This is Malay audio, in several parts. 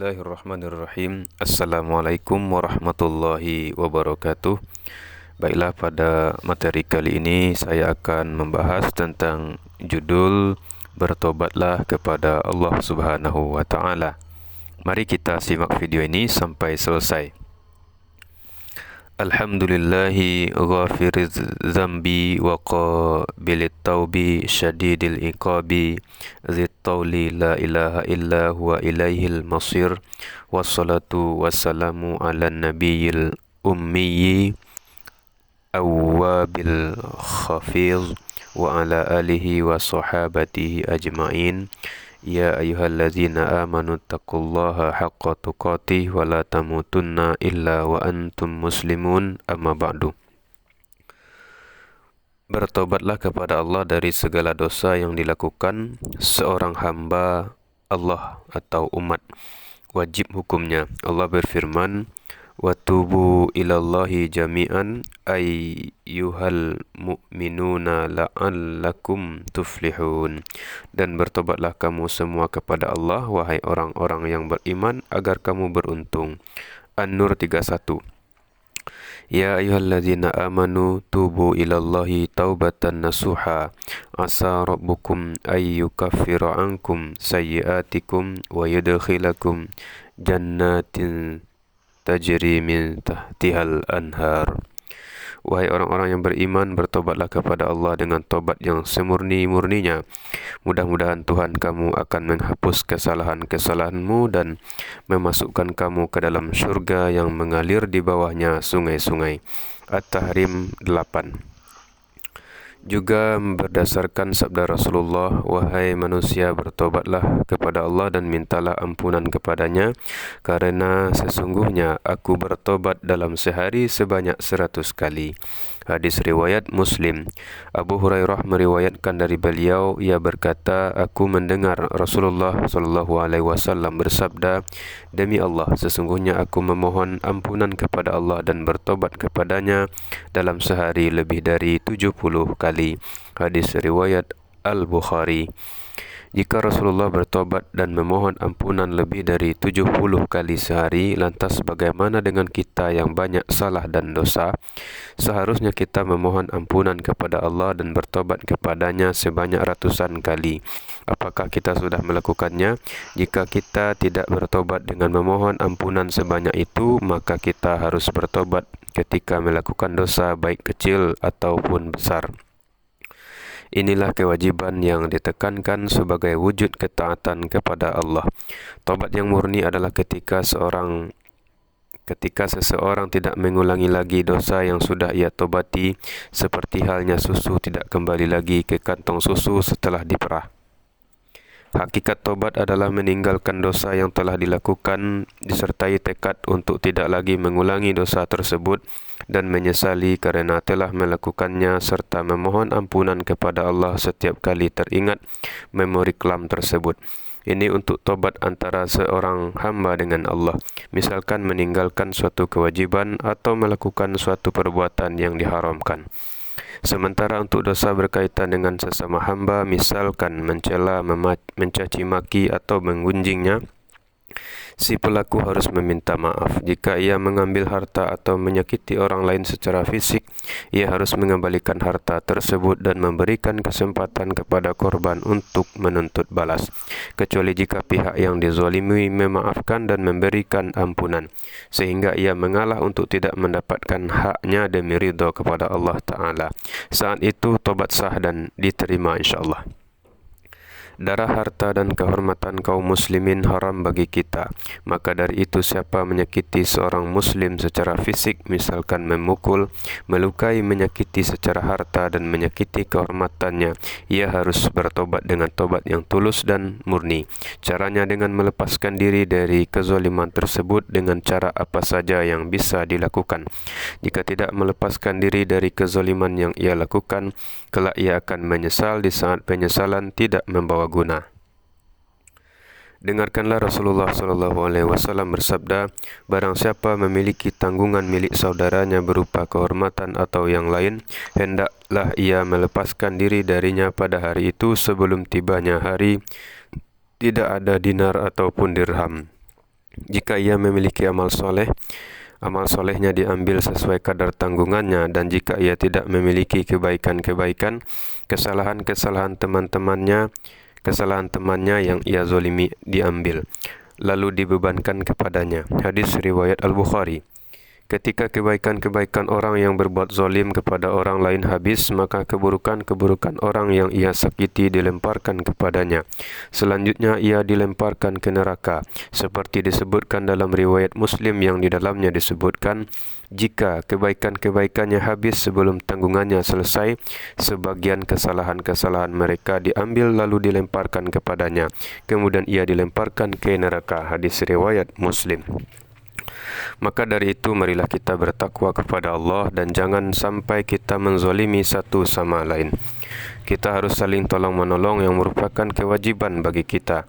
Bismillahirrahmanirrahim. Assalamualaikum warahmatullahi wabarakatuh. Baiklah, pada materi kali ini saya akan membahas tentang judul Bertobatlah kepada Allah Subhanahu wa taala. Mari kita simak video ini sampai selesai. Alhamdulillahi ghafiriz zambi wa qabilit taubi syadidil iqabi zit tauli la ilaha illa huwa ilaihil masir wassalatu wassalamu ala nabiyil ummiyi awwabil khafiz wa ala alihi wa sahabatihi ajma'in. Ya ayyuhalladzina amanu taqullaha haqqa tuqatih wa la tamutunna illa wa antum muslimun, amma ba'du. Bertobatlah kepada Allah dari segala dosa yang dilakukan seorang hamba Allah atau umat. Wajib hukumnya. Allah berfirman, "Watubu ilallahi jami'an ayyuhal mu'minuna la'allakum tuflihun." Dan bertobatlah kamu semua kepada Allah, wahai orang-orang yang beriman, agar kamu beruntung. An-Nur 31. Ya ayyuhalladzina amanu tubu ilallahi taubatan nasuha asa rabbukum ayyukaffira ankum sayyiatikum wa yudkhilakum jannatin tajri min tahtihal anhar. Wahai orang-orang yang beriman, bertobatlah kepada Allah dengan tobat yang semurni-murninya. Mudah-mudahan Tuhan kamu akan menghapus kesalahan-kesalahanmu dan memasukkan kamu ke dalam surga yang mengalir di bawahnya sungai-sungai. At-Tahrim 8. Juga berdasarkan sabda Rasulullah, wahai manusia, bertobatlah kepada Allah dan mintalah ampunan kepadanya, karena sesungguhnya aku bertobat dalam sehari sebanyak 100 kali. Hadis riwayat Muslim. Abu Hurairah meriwayatkan dari beliau, ia berkata, aku mendengar Rasulullah SAW bersabda, demi Allah, sesungguhnya aku memohon ampunan kepada Allah dan bertobat kepadanya dalam sehari lebih dari 70 kali. Hadis riwayat Al-Bukhari. Jika Rasulullah bertobat dan memohon ampunan lebih dari 70 kali sehari, lantas bagaimana dengan kita yang banyak salah dan dosa? Seharusnya kita memohon ampunan kepada Allah dan bertobat kepadanya sebanyak ratusan kali. Apakah kita sudah melakukannya? Jika kita tidak bertobat dengan memohon ampunan sebanyak itu, maka kita harus bertobat ketika melakukan dosa baik kecil ataupun besar. Inilah kewajiban yang ditekankan sebagai wujud ketaatan kepada Allah. Tobat yang murni adalah ketika seseorang tidak mengulangi lagi dosa yang sudah ia tobati, seperti halnya susu tidak kembali lagi ke kantong susu setelah diperah. Hakikat tobat adalah meninggalkan dosa yang telah dilakukan disertai tekad untuk tidak lagi mengulangi dosa tersebut dan menyesali karena telah melakukannya, serta memohon ampunan kepada Allah setiap kali teringat memori kelam tersebut. Ini untuk tobat antara seorang hamba dengan Allah, misalkan meninggalkan suatu kewajiban atau melakukan suatu perbuatan yang diharamkan. Sementara untuk dosa berkaitan dengan sesama hamba, misalkan mencela, mencaci maki atau menggunjingnya, si pelaku harus meminta maaf. Jika ia mengambil harta atau menyakiti orang lain secara fisik, ia harus mengembalikan harta tersebut dan memberikan kesempatan kepada korban untuk menuntut balas, kecuali jika pihak yang dizalimi memaafkan dan memberikan ampunan, sehingga ia mengalah untuk tidak mendapatkan haknya demi ridha kepada Allah Ta'ala. Saat itu tobat sah dan diterima insyaAllah. Darah, harta, dan kehormatan kaum muslimin haram bagi kita. Maka dari itu, siapa menyakiti seorang muslim secara fisik, misalkan memukul, melukai, menyakiti secara harta, dan menyakiti kehormatannya, ia harus bertobat dengan tobat yang tulus dan murni. Caranya dengan melepaskan diri dari kezaliman tersebut dengan cara apa saja yang bisa dilakukan. Jika tidak melepaskan diri dari kezaliman yang ia lakukan, kelak ia akan menyesal di saat penyesalan tidak membawa guna. Dengarkanlah Rasulullah SAW bersabda, barang siapa memiliki tanggungan milik saudaranya berupa kehormatan atau yang lain, hendaklah ia melepaskan diri darinya pada hari itu sebelum tibanya hari tidak ada dinar ataupun dirham. Jika ia memiliki amal solehnya diambil sesuai kadar tanggungannya, dan jika ia tidak memiliki kebaikan-kebaikan, kesalahan-kesalahan temannya yang ia zolimi diambil, lalu dibebankan kepadanya. Hadis riwayat Al-Bukhari. Ketika kebaikan-kebaikan orang yang berbuat zalim kepada orang lain habis, maka keburukan-keburukan orang yang ia sakiti dilemparkan kepadanya. Selanjutnya ia dilemparkan ke neraka, seperti disebutkan dalam riwayat Muslim yang di dalamnya disebutkan, jika kebaikan-kebaikannya habis sebelum tanggungannya selesai, sebagian kesalahan-kesalahan mereka diambil lalu dilemparkan kepadanya. Kemudian ia dilemparkan ke neraka. Hadis riwayat Muslim. Maka dari itu, marilah kita bertakwa kepada Allah dan jangan sampai kita menzalimi satu sama lain. Kita harus saling tolong-menolong yang merupakan kewajiban bagi kita.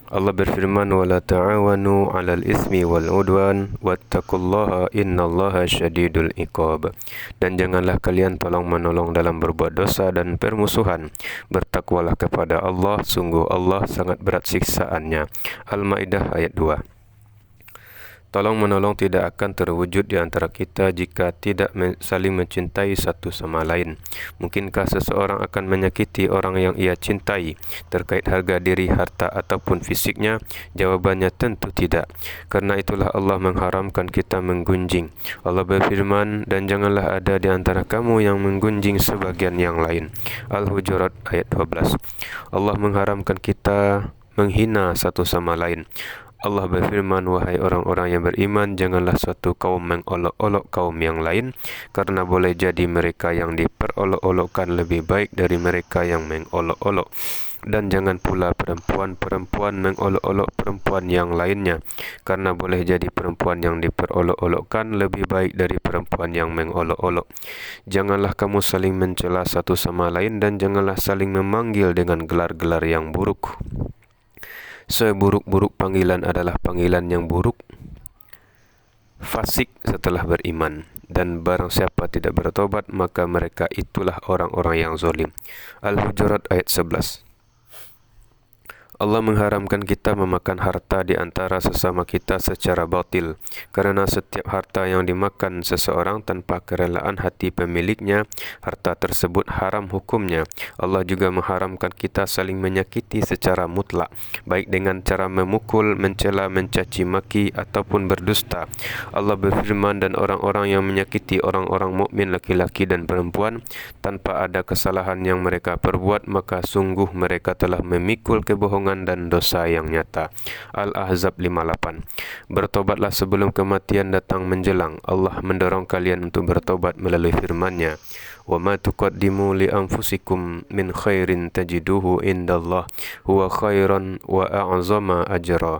Allah berfirman, وَلَا تَعَوَنُوا عَلَى الْإِثْمِ وَالْعُدْوَانِ وَاتَّقُوا اللَّهَ إِنَّ اللَّهَ شَدِيدُ الْعِقَابِ. Dan janganlah kalian tolong-menolong dalam berbuat dosa dan permusuhan. Bertakwalah kepada Allah, sungguh Allah sangat berat siksaannya. Al-Maidah ayat 2. Tolong-menolong tidak akan terwujud di antara kita jika tidak saling mencintai satu sama lain. Mungkinkah seseorang akan menyakiti orang yang ia cintai terkait harga diri, harta ataupun fisiknya? Jawabannya tentu tidak. Karena itulah Allah mengharamkan kita menggunjing. Allah berfirman, dan janganlah ada di antara kamu yang menggunjing sebagian yang lain. Al-Hujurat ayat 12. Allah mengharamkan kita menghina satu sama lain. Allah berfirman, wahai orang-orang yang beriman, janganlah suatu kaum mengolok-olok kaum yang lain, karena boleh jadi mereka yang diperolok-olokkan lebih baik dari mereka yang mengolok-olok. Dan jangan pula perempuan-perempuan mengolok-olok perempuan yang lainnya, karena boleh jadi perempuan yang diperolok-olokkan lebih baik dari perempuan yang mengolok-olok. Janganlah kamu saling mencela satu sama lain, dan janganlah saling memanggil dengan gelar-gelar yang buruk. Seburuk-buruk panggilan adalah panggilan yang buruk, fasik setelah beriman, dan barang siapa tidak bertobat, maka mereka itulah orang-orang yang zalim. Al-Hujurat ayat 11. Allah mengharamkan kita memakan harta di antara sesama kita secara batil, karena setiap harta yang dimakan seseorang tanpa kerelaan hati pemiliknya, harta tersebut haram hukumnya. Allah juga mengharamkan kita saling menyakiti secara mutlak, baik dengan cara memukul, mencela, mencaci maki ataupun berdusta. Allah berfirman, dan orang-orang yang menyakiti orang-orang mukmin laki-laki dan perempuan tanpa ada kesalahan yang mereka perbuat, maka sungguh mereka telah memikul kebohongan dan dosa yang nyata. Al-Ahzab 58. Bertobatlah sebelum kematian datang menjelang. Allah mendorong kalian untuk bertobat melalui firman-Nya, وَمَا تُقَدِّمُوا لِأَنفُسِكُمْ مِنْ خَيْرٍ تَجِدُوهُ عِنْدَ اللَّهِ هُوَ خَيْرًا وَأَعْظَمَ أَجْرًا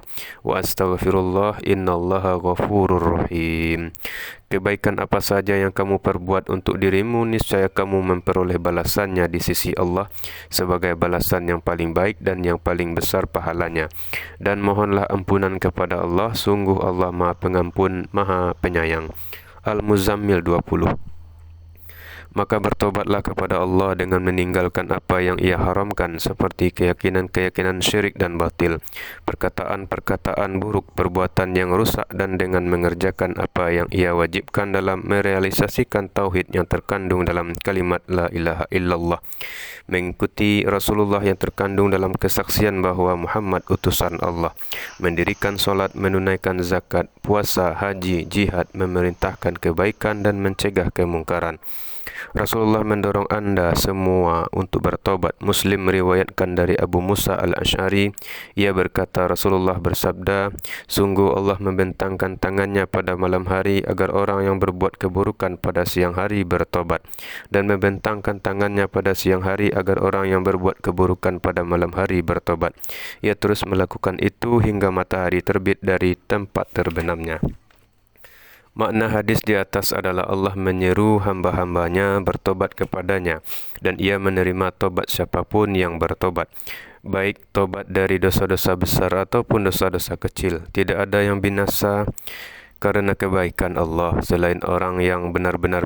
وَأَسْتَغْفِرُ اللَّهَ إِنَّ اللَّهَ غَفُورٌ رَحِيمٌ. Kebaikan apa saja yang kamu perbuat untuk dirimu, niscaya kamu memperoleh balasannya di sisi Allah sebagai balasan yang paling baik dan yang paling besar pahalanya. Dan mohonlah ampunan kepada Allah, sungguh Allah Maha Pengampun, Maha Penyayang. Al-Muzammil 20. Maka bertobatlah kepada Allah dengan meninggalkan apa yang Ia haramkan, seperti keyakinan-keyakinan syirik dan batil, perkataan-perkataan buruk, perbuatan yang rusak, dan dengan mengerjakan apa yang Ia wajibkan dalam merealisasikan tauhid yang terkandung dalam kalimat la ilaha illallah, mengikuti Rasulullah yang terkandung dalam kesaksian bahawa Muhammad utusan Allah, mendirikan solat, menunaikan zakat, puasa, haji, jihad, memerintahkan kebaikan dan mencegah kemungkaran. Rasulullah mendorong anda semua untuk bertobat. Muslim meriwayatkan dari Abu Musa al-Ash'ari, ia berkata, Rasulullah bersabda, sungguh Allah membentangkan tangannya pada malam hari agar orang yang berbuat keburukan pada siang hari bertobat, dan membentangkan tangannya pada siang hari agar orang yang berbuat keburukan pada malam hari bertobat. Ia terus melakukan itu hingga matahari terbit dari tempat terbenamnya. Makna hadis di atas adalah Allah menyeru hamba-hambanya bertobat kepadanya, dan Ia menerima tobat siapapun yang bertobat, baik tobat dari dosa-dosa besar ataupun dosa-dosa kecil. Tidak ada yang binasa karena kebaikan Allah selain orang yang benar-benar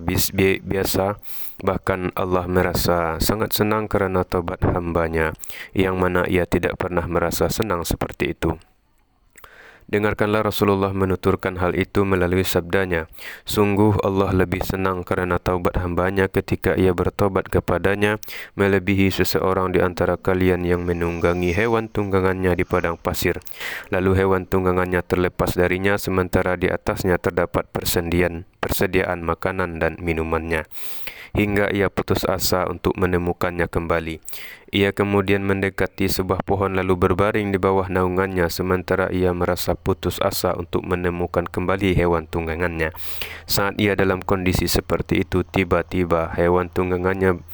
biasa. Bahkan Allah merasa sangat senang kerana tobat hambanya, yang mana Ia tidak pernah merasa senang seperti itu. Dengarkanlah Rasulullah menuturkan hal itu melalui sabdanya, sungguh Allah lebih senang kerana taubat hambanya ketika ia bertobat kepadanya melebihi seseorang di antara kalian yang menunggangi hewan tunggangannya di padang pasir, lalu hewan tunggangannya terlepas darinya sementara di atasnya terdapat persediaan makanan dan minumannya, hingga ia putus asa untuk menemukannya kembali. Ia kemudian mendekati sebuah pohon lalu berbaring di bawah naungannya sementara ia merasa putus asa untuk menemukan kembali hewan tunggangannya. Saat ia dalam kondisi seperti itu, tiba-tiba hewan tunggangannya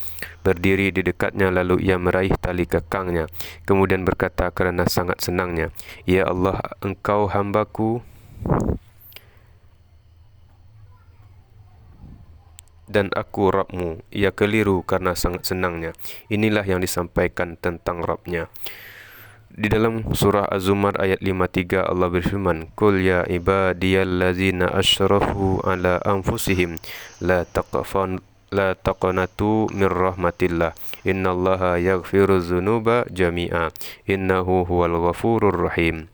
berdiri di dekatnya lalu ia meraih tali kekangnya. Kemudian berkata kerana sangat senangnya, "Ya Allah, Engkau hambaku dan aku Rabbmu." Ia keliru karena sangat senangnya. Inilah yang disampaikan tentang Rabbnya. Di dalam surah Az-Zumar ayat 53 Allah berfirman, "Qul ya ibadiyallazina asyrafu ala anfusihim la taqnatu min rahmatillah innallaha yaghfiruz dzunuba jami'a innahu huwal ghafurur rahim."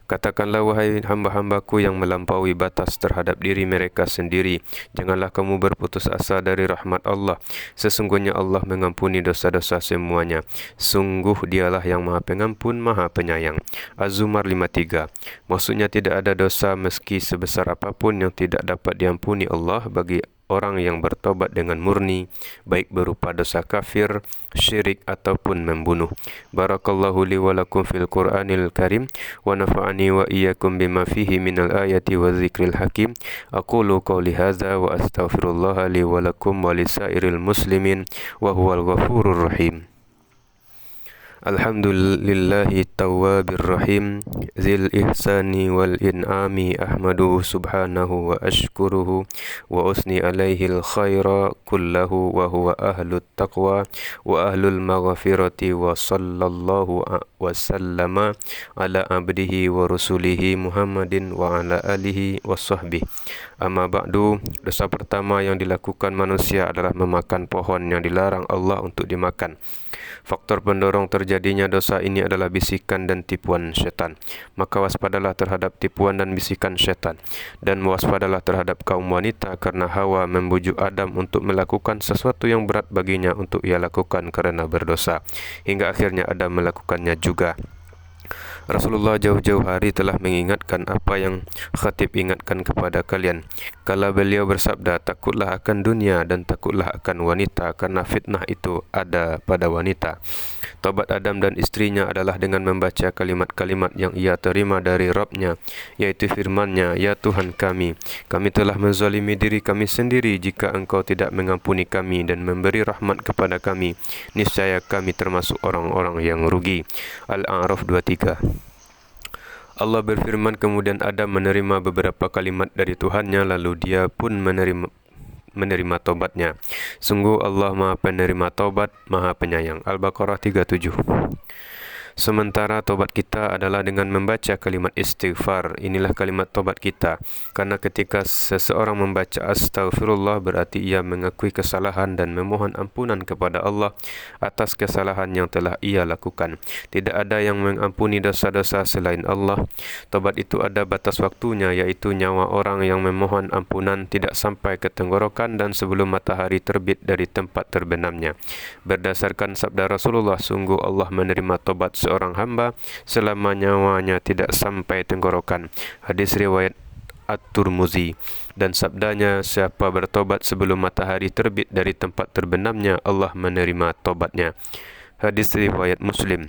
Katakanlah, wahai hamba-hambaku yang melampaui batas terhadap diri mereka sendiri, janganlah kamu berputus asa dari rahmat Allah. Sesungguhnya Allah mengampuni dosa-dosa semuanya. Sungguh dialah yang maha pengampun, maha penyayang. Az-Zumar 53. Maksudnya tidak ada dosa meski sebesar apapun yang tidak dapat diampuni Allah bagi orang yang bertobat dengan murni, baik berupa dosa kafir, syirik ataupun membunuh. Barakallahu li wa lakum fil Qur'anil Karim wa nafa'ani wa iyyakum bima fihi minal ayati wa dzikril hakim. Aqulu qawli hadza wa astaghfirullah li wa lakum wa lisairil muslimin wa huwal ghafurur rahim. Alhamdulillahi tawwabir rahim zil ihsani wal in'ami ahmaduhu subhanahu wa ashkuruhu wa usni alaihil khaira kullahu wa huwa ahlut taqwa wa ahlul maghfirati wa sallallahu wa sallama ala abdihi wa rusulihi Muhammadin wa ala alihi wa sahbihi. Amma ba'du, dosa pertama yang dilakukan manusia adalah memakan pohon yang dilarang Allah untuk dimakan. Faktor pendorong terjadinya dosa ini adalah bisikan dan tipuan syaitan. Maka waspadalah terhadap tipuan dan bisikan syaitan. Dan waspadalah terhadap kaum wanita karena Hawa membujuk Adam untuk melakukan sesuatu yang berat baginya untuk ia lakukan kerana berdosa. Hingga akhirnya Adam melakukannya juga. Rasulullah jauh-jauh hari telah mengingatkan apa yang khatib ingatkan kepada kalian. Kala beliau bersabda, takutlah akan dunia dan takutlah akan wanita, karena fitnah itu ada pada wanita. Taubat Adam dan istrinya adalah dengan membaca kalimat-kalimat yang ia terima dari Rabb-Nya, yaitu firman-Nya, "Ya Tuhan kami, kami telah menzalimi diri kami sendiri. Jika Engkau tidak mengampuni kami dan memberi rahmat kepada kami, niscaya kami termasuk orang-orang yang rugi." Al-A'raf 23. Allah berfirman, kemudian Adam menerima beberapa kalimat dari Tuhannya, lalu dia pun menerima taubatnya. Sungguh Allah Maha Penerima Taubat, Maha Penyayang. Al-Baqarah 37. Sementara taubat kita adalah dengan membaca kalimat istighfar. Inilah kalimat taubat kita. Karena ketika seseorang membaca astaghfirullah, berarti ia mengakui kesalahan dan memohon ampunan kepada Allah atas kesalahan yang telah ia lakukan. Tidak ada yang mengampuni dosa-dosa selain Allah. Taubat itu ada batas waktunya, yaitu nyawa orang yang memohon ampunan tidak sampai ke tenggorokan dan sebelum matahari terbit dari tempat terbenamnya. Berdasarkan sabda Rasulullah, sungguh Allah menerima taubat seorang hamba selama nyawanya tidak sampai tenggorokan. Hadis riwayat At-Tirmizi. Dan sabdanya, siapa bertobat sebelum matahari terbit dari tempat terbenamnya, Allah menerima tobatnya. Hadis riwayat Muslim.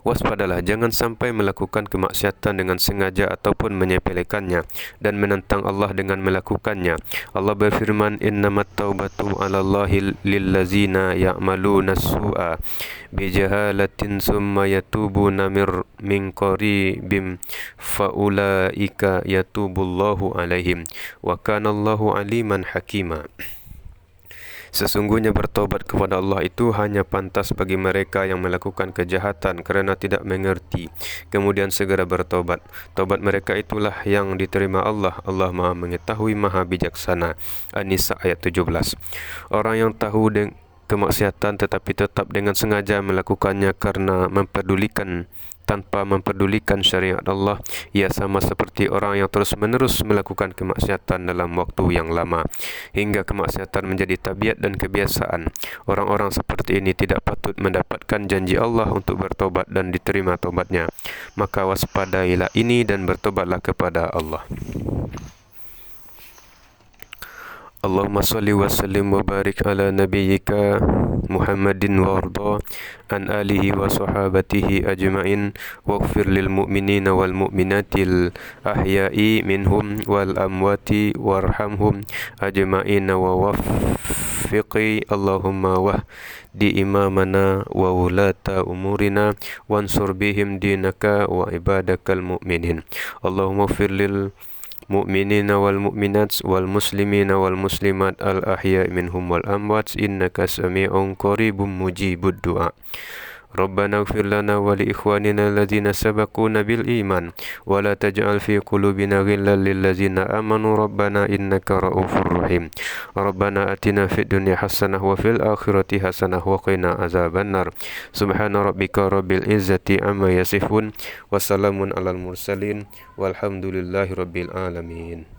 Waspadalah, jangan sampai melakukan kemaksiatan dengan sengaja ataupun menyepelekannya dan menentang Allah dengan melakukannya. Allah berfirman, innamat taubatu 'alallahi lillazina ya'maluna as-su'a bijahalatin summa yatubuna min qaribim faulaika yatubullahu 'alaihim wa kanallahu 'aliman hakima. Sesungguhnya bertobat kepada Allah itu hanya pantas bagi mereka yang melakukan kejahatan kerana tidak mengerti, kemudian segera bertobat. Taubat mereka itulah yang diterima Allah. Allah Maha Mengetahui, Maha Bijaksana. An-Nisa ayat 17. Orang yang tahu kemaksiatan tetapi tetap dengan sengaja melakukannya karena memperdulikan tanpa memperdulikan syariat Allah, ia sama seperti orang yang terus-menerus melakukan kemaksiatan dalam waktu yang lama hingga kemaksiatan menjadi tabiat dan kebiasaan. Orang-orang seperti ini tidak patut mendapatkan janji Allah untuk bertobat dan diterima tobatnya. Maka waspadailah ini dan bertobatlah kepada Allah. Allahumma salli wa sallim wa barik ala nabiyyika Muhammadin warda an alihi wa sahabatihi ajma'in waghfir lil mu'minina wal mu'minatil ahya'i minhum wal amwati warhamhum ajma'in wa waffiqi Allahumma wahdi imamana wa wulata umurina wansur bihim dinaka wa ibadakal mu'minin. Allahumma ighfir lil mu'minina wal mu'minat wal muslimina wal muslimat al ahya minhum wal amwat innaka sami'un qaribun mujibud du'a. Rabbana ighfir lana wa li ikhwanina alladhina sabaquna bil iman wa la taj'al fi qulubina ghillan lil ladzina amanu rabbana innaka ra'ufur rahim. Rabbana atina fid dunya hasanah wa fil akhirati hasanah wa qina azabannar. Subhana rabbika rabbil izzati amma yasifun wa salamun alal mursalin walhamdulillahi rabbil alamin.